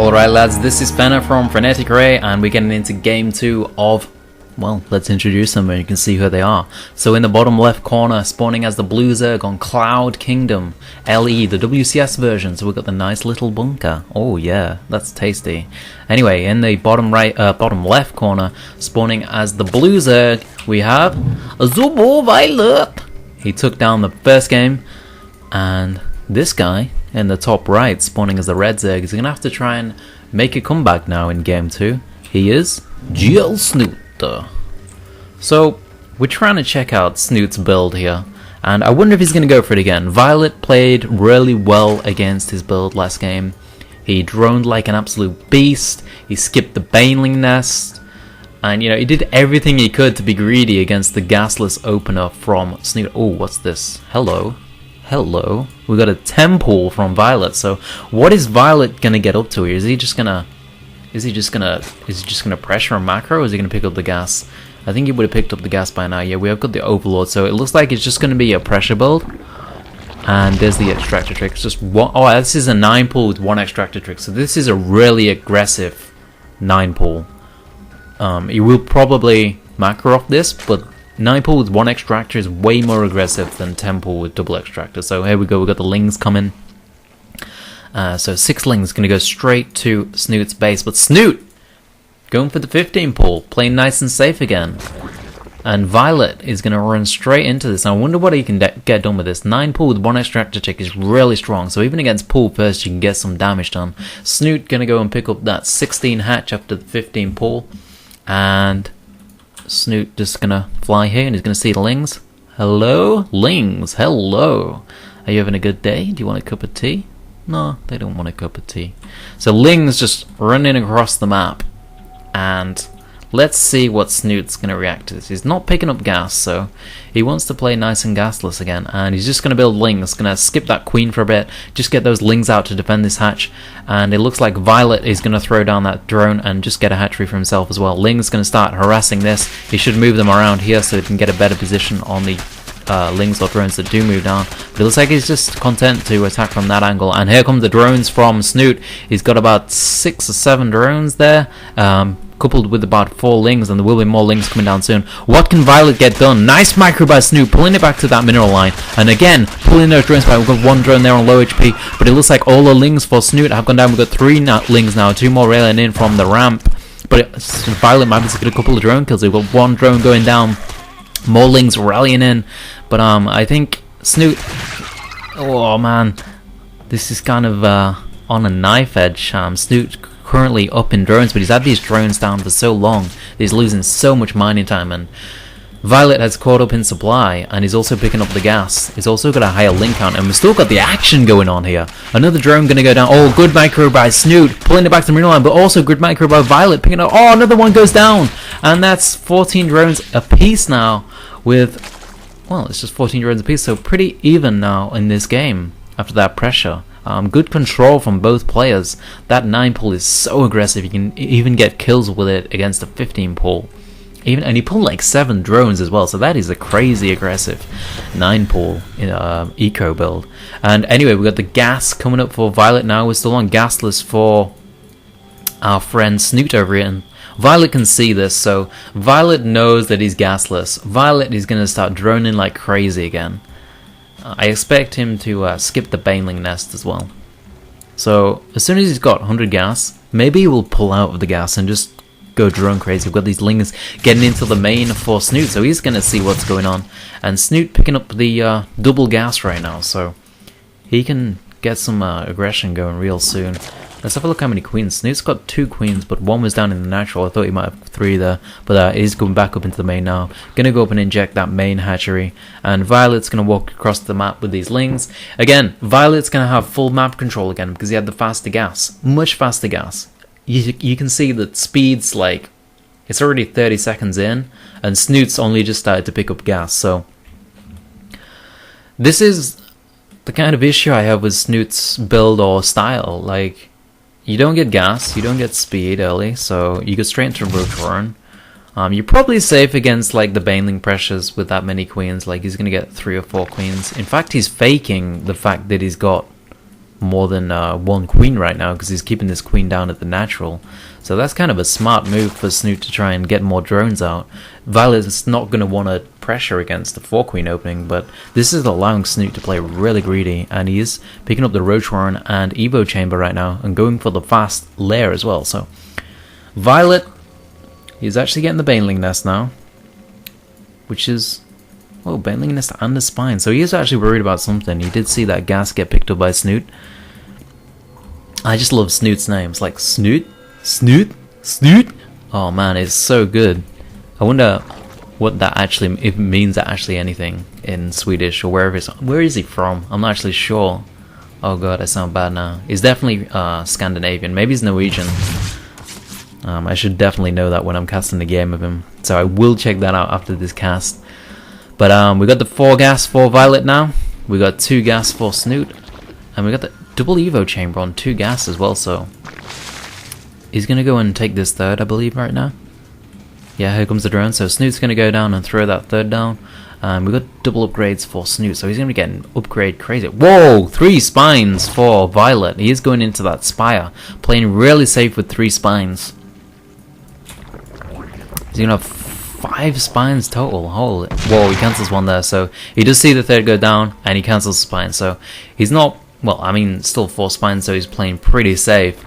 Alright lads, this is Fenner from Fray, and we're getting into game 2 of, well, let's introduce them and you can see who they are. So in the bottom left corner, spawning as the blue Zerg on Cloud Kingdom, LE, the WCS version, so we've got the nice little bunker. Oh yeah, that's tasty. Anyway, in the bottom left corner, spawning as the blue Zerg, we have ViOlet. He took down the first game, and this guy in the top right, spawning as the red Zerg, is going to have to try and make a comeback now in game 2. He is Snute. So we're trying to check out Snute's build here, and I wonder if he's going to go for it again. ViOlet played really well against his build last game. He droned like an absolute beast, he skipped the baneling nest, and you know, he did everything he could to be greedy against the gasless opener from Snute. Oh, what's this? Hello. We got a temple from ViOlet. So what is ViOlet gonna get up to here? Is he just gonna pressure a macro, or is he gonna pick up the gas? I think he would have picked up the gas by now. Yeah, we have got the Overlord, so it looks like it's just gonna be a pressure build. And there's the extractor trick. It's just one. Oh, this is a 9 pull with 1 extractor trick. So this is a really aggressive 9 pull. He will probably macro off this, but 9 pull with 1 extractor is way more aggressive than 10 pull with double extractor. So here we go, we've got the lings coming. So 6 lings going to go straight to Snute's base, but Snute going for the 15 pull, playing nice and safe again. And ViOlet is going to run straight into this. And I wonder what he can get done with this. 9 pull with 1 extractor check is really strong, so even against pull first you can get some damage done. Snute going to go and pick up that 16 hatch after the 15 pull, and Snute just gonna fly here and he's gonna see the lings. Hello? Lings, hello. Are you having a good day? Do you want a cup of tea? No, they don't want a cup of tea. So lings just running across the map, and let's see what Snute's gonna react to this. He's not picking up gas, so he wants to play nice and gasless again, and he's just gonna build lings, gonna skip that queen for a bit, just get those lings out to defend this hatch, and it looks like ViOlet is gonna throw down that drone and just get a hatchery for himself as well. Ling's gonna start harassing this. He should move them around here so he can get a better position on the lings or drones that do move down, but it looks like he's just content to attack from that angle. And here come the drones from Snute. He's got about 6 or 7 drones there, coupled with about 4 lings, and there will be more lings coming down soon. What can ViOlet get done? Nice micro by Snute, pulling it back to that mineral line, and again pulling those drones back. We've got 1 drone there on low HP, but it looks like all the lings for Snute have gone down. We've got 3 lings now, 2 more railing in from the ramp, but ViOlet might be to get a couple of drone kills. We've got 1 drone going down, more lings rallying in, but I think Snute, oh man, this is kind of on a knife edge. Snute currently up in drones, but he's had these drones down for so long, he's losing so much mining time, and ViOlet has caught up in supply, and he's also picking up the gas. He's also got a higher link count, and we've still got the action going on here. Another drone gonna go down. Oh, good micro by Snute, pulling it back to the mineral line, but also good micro by ViOlet, picking up. Oh, another one goes down, and that's 14 drones apiece now with, well, it's just 14 drones apiece, so pretty even now in this game after that pressure. Good control from both players. That 9 pull is so aggressive, you can even get kills with it against a 15 pull. And he pulled like 7 drones as well, so that is a crazy aggressive 9 pull in eco build. And anyway, we've got the gas coming up for ViOlet now. We're still on gasless for our friend Snute over here, and ViOlet can see this, so ViOlet knows that he's gasless. ViOlet is going to start droning like crazy again. I expect him to skip the baneling nest as well. So as soon as he's got 100 gas, maybe he will pull out of the gas and just go drone crazy. We've got these lings getting into the main for Snute, so he's going to see what's going on. And Snute picking up the double gas right now, so he can get some aggression going real soon. Let's have a look how many queens. Snute's got 2 queens, but 1 was down in the natural. I thought he might have 3 there, but he's going back up into the main now. Gonna go up and inject that main hatchery, and ViOlet's gonna walk across the map with these lings. Again, ViOlet's gonna have full map control again because he had the faster gas, much faster gas. You can see that speed's like, it's already 30 seconds in, and Snute's only just started to pick up gas. So this is the kind of issue I have with Snute's build or style. Like, you don't get gas, you don't get speed early, so you go straight into roach run. You're probably safe against like the baneling pressures with that many queens. Like, he's gonna get 3 or 4 queens. In fact, he's faking the fact that he's got more than one queen right now because he's keeping this queen down at the natural. So that's kind of a smart move for Snute to try and get more drones out. ViOlet's not going to want to pressure against the 4-queen opening, but this is allowing Snute to play really greedy, and he is picking up the Roach Warren and Evo Chamber right now and going for the fast lair as well. So ViOlet, he's actually getting the Baneling Nest now, which is... oh, Baneling Nest and the Spine. So he is actually worried about something. He did see that gas get picked up by Snute. I just love Snute's name. It's like Snute, Snute, Snute. Oh man, it's so good. I wonder what that actually, if it means actually anything in Swedish or wherever it's. Where is he from? I'm not actually sure. Oh god, I sound bad now. He's definitely Scandinavian. Maybe he's Norwegian. I should definitely know that when I'm casting the game of him. So I will check that out after this cast. But we got the 4 gas for ViOlet now. We got 2 gas for Snute. And we got the double Evo chamber on 2 gas as well, so... he's going to go and take this 3rd, I believe, right now. Yeah, here comes the drone. So Snute's going to go down and throw that 3rd down. We got double upgrades for Snute, so he's going to be getting upgrade crazy. Whoa! 3 spines for ViOlet. He is going into that spire. Playing really safe with 3 spines. He's going to have 5 spines total. Holy. Whoa, he cancels one there. So he does see the 3rd go down, and he cancels the spine. So he's not... well, I mean, still 4 spines, so he's playing pretty safe.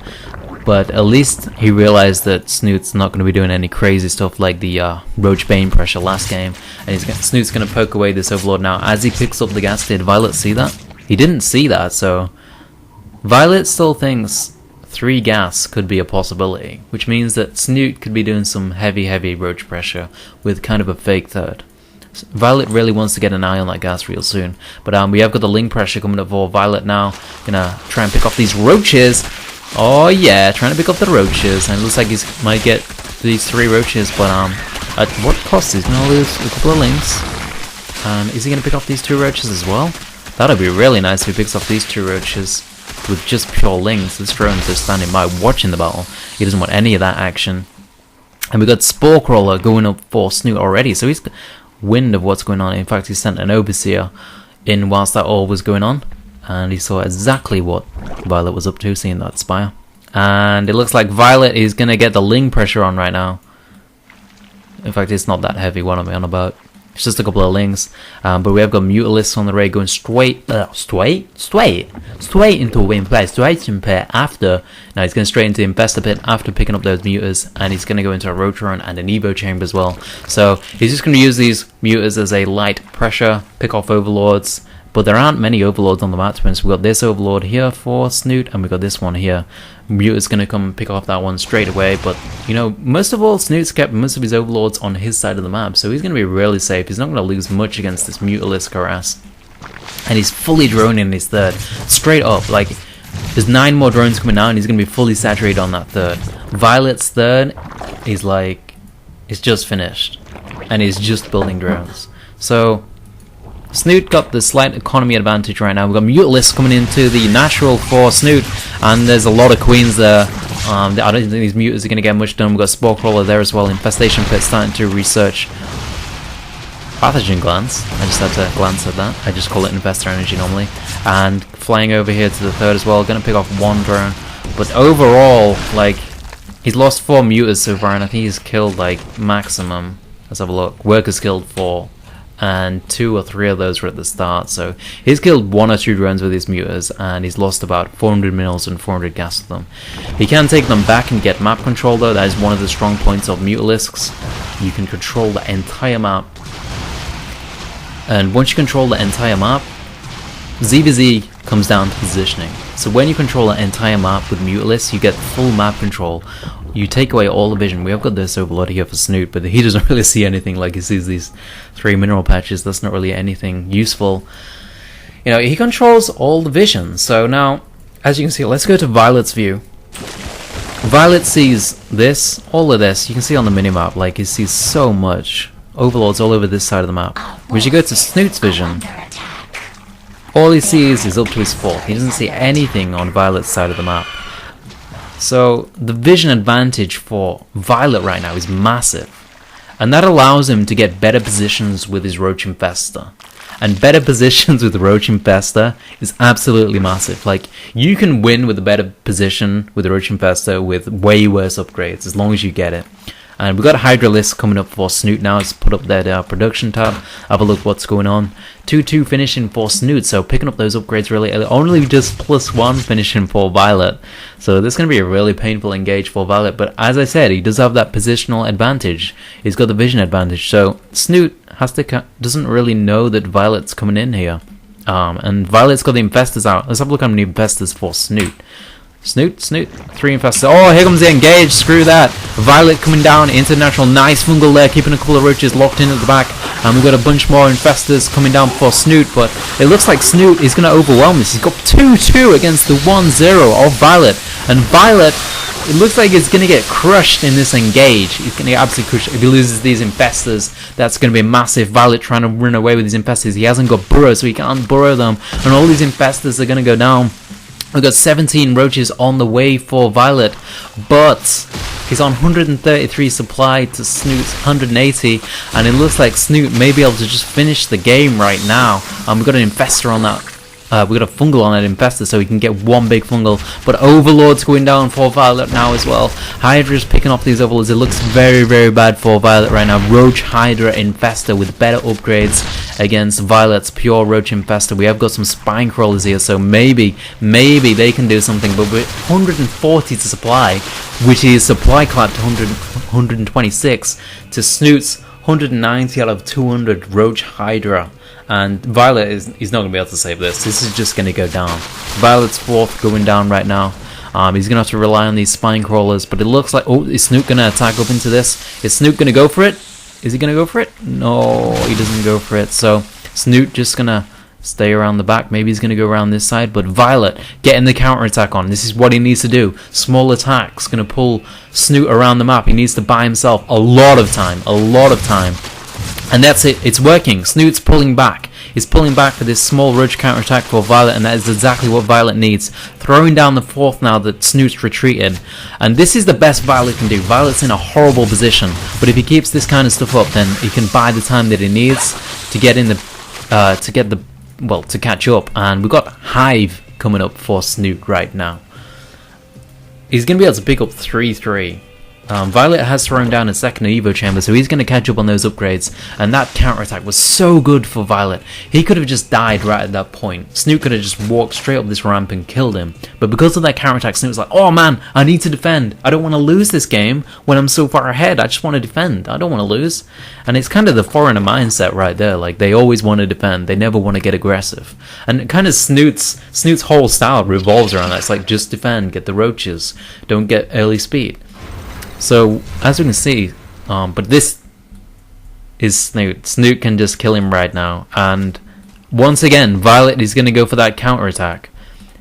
But at least he realized that Snute's not going to be doing any crazy stuff like the Roach Bane pressure last game. And Snute's going to poke away this Overlord now. As he picks up the gas, did ViOlet see that? He didn't see that, so... ViOlet still thinks 3 gas could be a possibility, which means that Snute could be doing some heavy Roach pressure with kind of a fake 3rd. ViOlet really wants to get an eye on that gas real soon. But we have got the Ling pressure coming up for ViOlet now. Gonna try and pick off these Roaches. Oh yeah, trying to pick up the Roaches, and it looks like he might get these 3 Roaches, but at what cost? He's going to lose a couple of Lings. And is he going to pick off these 2 Roaches as well? That would be really nice if he picks off these 2 Roaches with just pure Lings. This drone's just standing by watching the battle. He doesn't want any of that action. And we got Spore Crawler going up for Snute already, so he's got wind of what's going on. In fact, he sent an Overseer in whilst that all was going on. And he saw exactly what ViOlet was up to, seeing that spire. And it looks like ViOlet is going to get the Ling pressure on right now. In fact, it's not that heavy, what am I on about? It's just a couple of Lings. But we have got Mutalisks on the raid going straight into Win Play, straight in pair after. Now he's going straight into Infestor Pit after picking up those Mutas. And he's going to go into a Roach Run and an Evo Chamber as well. So he's just going to use these Mutas as a light pressure, pick off Overlords. But there aren't many Overlords on the map, so we've got this Overlord here for Snute, and we've got this one here. Muta's going to come and pick off that one straight away, but, you know, most of all, Snute's kept most of his Overlords on his side of the map, so he's going to be really safe. He's not going to lose much against this Mutalisk harass. And he's fully droning his 3rd, straight up, like, there's 9 more drones coming out, and he's going to be fully saturated on that 3rd. ViOlet's 3rd is like, it's just finished, and he's just building drones. So... Snute got the slight economy advantage right now. We've got Mutalisks coming into the natural for Snute, and there's a lot of queens there. I don't think these Mutas are going to get much done. We've got Spore Crawler there as well. Infestation Pit starting to research Pathogen Glance. I just had to glance at that. I just call it Infestor Energy normally. And flying over here to the 3rd as well. Going to pick off 1 drone. But overall, like, he's lost 4 Mutas so far, and I think he's killed, like, maximum. Let's have a look. Workers killed 4. And 2 or 3 of those were at the start, so he's killed 1 or 2 drones with his Mutas, and he's lost about 400 mils and 400 gas to them. He can take them back and get map control though. That is one of the strong points of Mutalisks. You can control the entire map, and once you control the entire map, ZvZ comes down to positioning. So when you control the entire map with Mutalisks, you get full map control. You take away all the vision. We have got this Overlord here for Snute, but he doesn't really see anything. Like, he sees these 3 mineral patches. That's not really anything useful. You know, he controls all the vision. So now, as you can see, let's go to ViOlet's view. ViOlet sees this, all of this. You can see on the minimap, like, he sees so much. Overlords all over this side of the map. We should go to Snute's vision. All he sees is up to his 4th. He doesn't see anything on ViOlet's side of the map. So the vision advantage for ViOlet right now is massive. and that allows him to get better positions with his Roach Infester. And better positions with the Roach Infester is absolutely massive. Like, you can win with a better position with the Roach Infester with way worse upgrades, as long as you get it. And we've got a Hydra list coming up for Snute now. Let's put up that production tab, have a look what's going on. 2-2 finishing for Snute, so picking up those upgrades really early. Only just +1 finishing for ViOlet. So this is going to be a really painful engage for ViOlet. But as I said, he does have that positional advantage. He's got the vision advantage. So Snute doesn't really know that ViOlet's coming in here. And ViOlet's got the Infestors out. Let's have a look how many Infestors for Snute. Snute, 3 Infestors. Oh, here comes the engage. Screw that. ViOlet coming down into the natural. Nice fungal there, keeping a couple of roaches locked in at the back. And we've got a bunch more Infestors coming down for Snute. But it looks like Snute is going to overwhelm this. He's got 2-2 against the 1-0 of ViOlet. And ViOlet, it looks like it's going to get crushed in this engage. He's going to get absolutely crushed. If he loses these Infestors, that's going to be massive. ViOlet trying to run away with these Infestors. He hasn't got burrow, so he can't burrow them. And all these Infestors are going to go down. We've got 17 roaches on the way for ViOlet, but he's on 133 supply to Snute's 180, and it looks like Snute may be able to just finish the game right now. We've got an Infestor on that. We've got a fungal on that Infestor, so we can get one big fungal. But Overlord's going down for ViOlet now as well. Hydra's picking off these Overlords. It looks very, very bad for ViOlet right now. Roach, Hydra, Infestor with better upgrades against ViOlet's pure Roach Infestor. We have got some Spine Crawlers here, so maybe they can do something. But with 140 to supply, which is supply clapped to 126 to Snute's 190 out of 200 Roach Hydra. And ViOlet he's not going to be able to save this. This is just going to go down. ViOlet's 4th going down right now. He's going to have to rely on these Spine Crawlers. But it looks like... Oh, is Snute going to attack up into this? Is Snute going to go for it? Is he going to go for it? No, he doesn't go for it. So Snute just going to stay around the back. Maybe he's going to go around this side. But ViOlet getting the counter attack on. This is what he needs to do. Small attacks. Going to pull Snute around the map. He needs to buy himself a lot of time. A lot of time. And that's it. It's working. Snute's pulling back. He's pulling back for this small roach counterattack for ViOlet, and that is exactly what ViOlet needs. Throwing down the 4th now that Snute's retreated. And this is the best ViOlet can do. ViOlet's in a horrible position, but if he keeps this kind of stuff up, then he can buy the time that he needs to get in the to catch up. And we've got Hive coming up for Snute right now. He's going to be able to pick up 3-3. ViOlet has thrown down a second Evo chamber, so he's going to catch up on those upgrades. And that counterattack was so good for ViOlet. He could have just died right at that point. Snute could have just walked straight up this ramp and killed him. But because of that counterattack, Snute was like, oh man, I need to defend. I don't want to lose this game when I'm so far ahead. I just want to defend. I don't want to lose. And it's kind of the foreigner mindset right there. Like, they always want to defend. They never want to get aggressive. And kind of Snute's whole style revolves around that. It's like, just defend, get the roaches, don't get early speed. So, as we can see, but this is Snute. Snute can just kill him right now. And once again, ViOlet is going to go for that counterattack.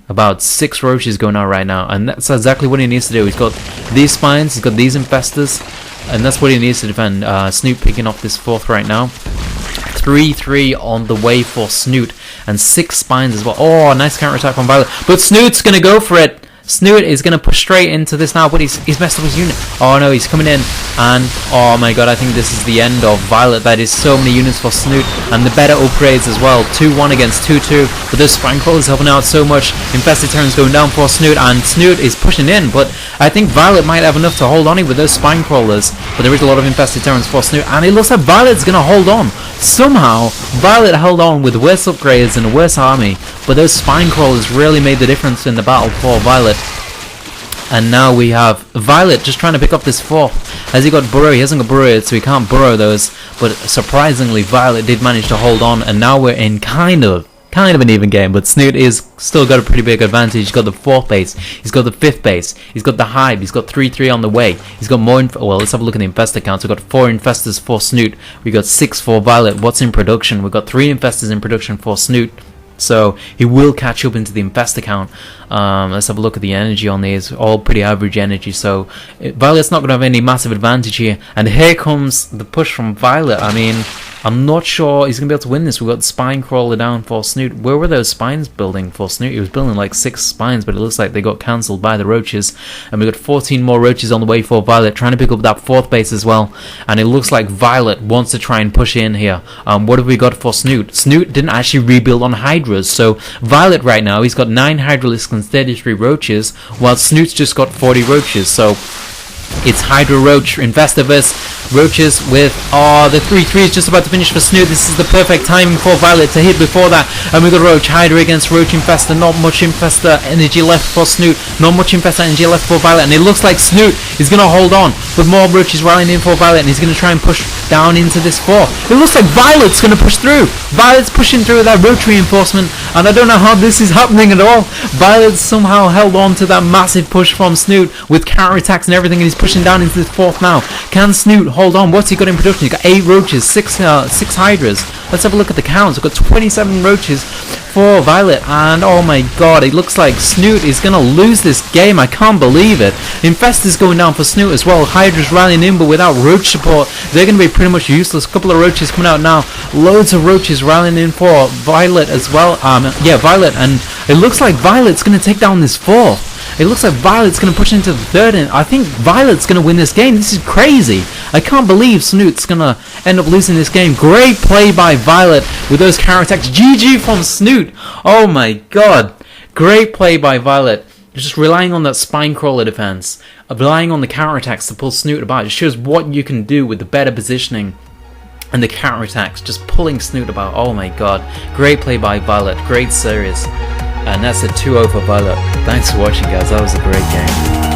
About 6 roaches going on right now. And that's exactly what he needs to do. He's got these spines, he's got these Infestors. And that's what he needs to defend. Snute picking off this 4th right now. 3-3 on the way for Snute. And 6 spines as well. Oh, nice counterattack from ViOlet. But Snute's going to go for it. Snute is going to push straight into this now, but he's messed up his unit. Oh no, he's coming in, and oh my god, I think this is the end of ViOlet. That is so many units for Snute, and the better upgrades as well. 2-1 against 2-2, but those Spine Crawlers helping out so much. Infested Terrans going down for Snute, and Snute is pushing in, but I think ViOlet might have enough to hold on with those Spine Crawlers, but there is a lot of Infested Terrans for Snute, and it looks like ViOlet's going to hold on. Somehow, ViOlet held on with worse upgrades and a worse army, but those Spine Crawlers really made the difference in the battle for ViOlet. And now we have ViOlet just trying to pick up this 4th. Has he got burrow? He hasn't got burrow yet, so he can't burrow those. But surprisingly, ViOlet did manage to hold on, and now we're in kind of an even game. But Snute is still got a pretty big advantage. He's got the 4th base, he's got the 5th base, he's got the Hive, he's got 3-3 on the way. He's got more. Well, let's have a look at the Infestor counts. We've got 4 Infestors for Snute. We got 6 for ViOlet. What's in production? We've got 3 Infestors in production for Snute. So he will catch up into the Infestor count. Let's have a look at the energy on these. All pretty average energy. So ViOlet's not going to have any massive advantage here. And here comes the push from ViOlet. I mean, I'm not sure he's going to be able to win this. We've got Spine Crawler down for Snute. Where were those spines building for Snute? He was building like 6 spines, but it looks like they got cancelled by the roaches. And we've got 14 more roaches on the way for ViOlet, trying to pick up that 4th base as well. And it looks like ViOlet wants to try and push in here. What have we got for Snute? Snute didn't actually rebuild on Hydras. So ViOlet right now, he's got 9 Hydralisks and 33 roaches, while Snute's just got 40 roaches. So it's Hydra Roach Infestor versus Roaches with the 3-3 is just about to finish for Snute. This is the perfect timing for ViOlet to hit before that. And we got Roach Hydra against Roach Infestor. Not much Infestor energy left for Snute. Not much Infestor energy left for ViOlet. And it looks like Snute is going to hold on with more Roaches rallying in for ViOlet. And he's going to try and push down into this 4. It looks like ViOlet's going to push through. ViOlet's pushing through with that Roach reinforcement. And I don't know how this is happening at all. ViOlet's somehow held on to that massive push from Snute with counter attacks and everything. And he's pushing down into this 4th now. Can Snute hold on? What's he got in production? He's got 8 roaches, 6 Hydras. Let's have a look at the counts. We've got 27 roaches for ViOlet, and oh my god, it looks like Snute is going to lose this game. I can't believe it. Infestor's going down for Snute as well. Hydra's rallying in, but without roach support, they're going to be pretty much useless. A couple of roaches coming out now. Loads of roaches rallying in for ViOlet as well. ViOlet, and it looks like ViOlet's going to take down this 4. It looks like ViOlet's going to push into the 3rd, and I think ViOlet's going to win this game. This is crazy. I can't believe Snute's going to end up losing this game. Great play by ViOlet with those counter attacks. GG from Snute. Oh my god. Great play by ViOlet. Just relying on that spine crawler defense, relying on the counter attacks to pull Snute about. It shows what you can do with the better positioning and the counter attacks. Just pulling Snute about. Oh my god. Great play by ViOlet. Great series. And that's a 2-0 for ViOlet. Thanks for watching, guys. That was a great game.